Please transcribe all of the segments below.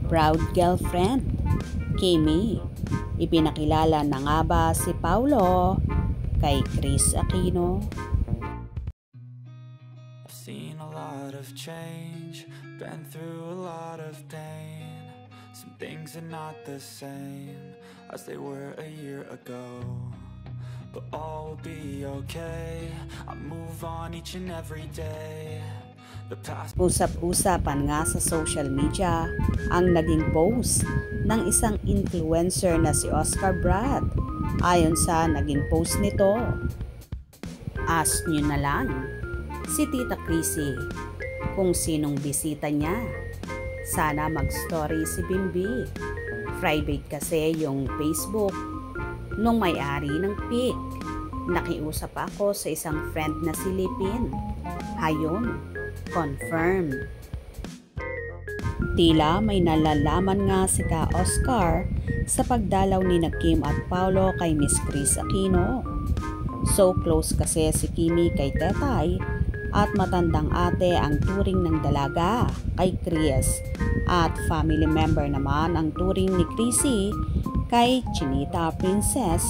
proud girlfriend, Kimmy. Ipinakilala na nga ba si Paulo kay Kris Aquino? I've seen a lot of change, been through a lot of pain. Some things are not the same as they were a year ago, but all will be okay. I move on each and every day. Usap-usapan nga sa social media ang naging post ng isang influencer na si Oscar Brad. Ayon sa naging post nito, ask nyo na lang si Tita Chrissy kung sinong bisita niya. Sana mag-story si Bimbi. Private kasi yung Facebook nung may-ari ng pic. Nakiusap ako sa isang friend na si Lipin. Hayon, confirm. Tila may nalalaman nga si Ka Oscar sa pagdalaw ni Kim at Paulo kay Miss Kris Aquino. So close kasi si Kimmy kay Tetay at matandang ate ang turing ng dalaga kay Kris, at family member naman ang turing ni Chrissy kay Chinita Princess,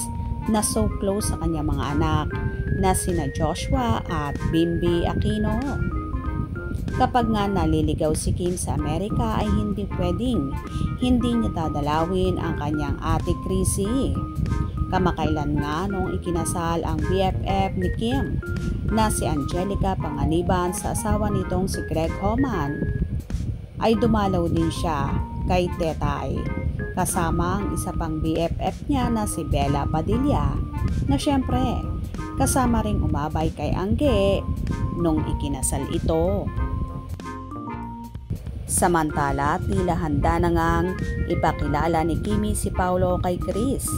na so close sa kanyang mga anak na sina Joshua at Bimbi Aquino. Kapag nga naliligaw si Kim sa Amerika ay hindi pwedeng hindi niya dadalawin ang kanyang ate Chrissy. Kamakailan nga nung ikinasal ang BFF ni Kim na si Angelica Panganiban sa asawa nitong si Greg Homan, ay dumalaw din siya kay Tetay kasama ang isa pang BFF niya na si Bella Padilla, na syempre kasama ring umabay kay Angge nung ikinasal ito. Samantala, tila handa na ngang ipakilala ni Kimmy si Paulo kay Kris,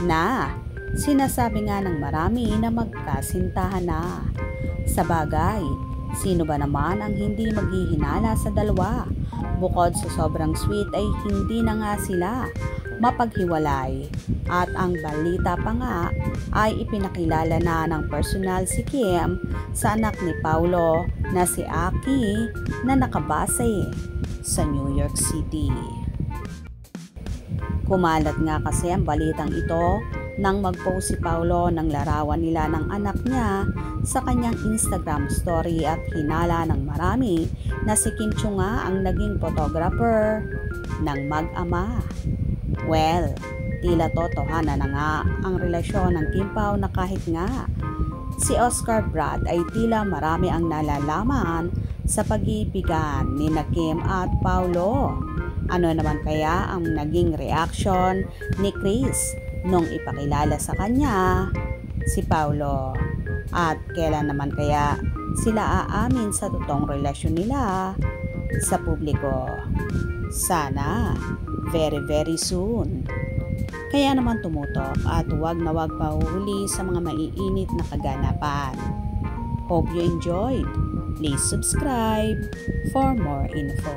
na sinasabi nga ng marami na magkasintahan na. Sa bagay, sino ba naman ang hindi maghihinala sa dalawa? Bukod sa sobrang sweet ay hindi na nga sila mapaghiwalay, at ang balita pa nga ay ipinakilala na ng personal si Kim sa anak ni Paulo na si Aki, na nakabase sa New York City. Kumalat nga kasi ang balitang ito nang mag-post si Paulo ng larawan nila ng anak niya sa kanyang Instagram story, at hinala ng marami na si Kim Chiu nga ang naging photographer ng mag-ama. Well, tila totohanan na nga ang relasyon ng Kim Pao, na kahit nga si Oscar Brad ay tila marami ang nalalaman sa pag-ibigan ni Kim at Paulo. Ano naman kaya ang naging reaction ni Kris nung ipakilala sa kanya si Paulo? At kailan naman kaya sila aamin sa totoong relasyon nila sa publiko? Sana very soon. Kaya naman tumutok at huwag na huwag pahuhuli sa mga maiinit na kaganapan. Hope you enjoyed. Please subscribe for more info.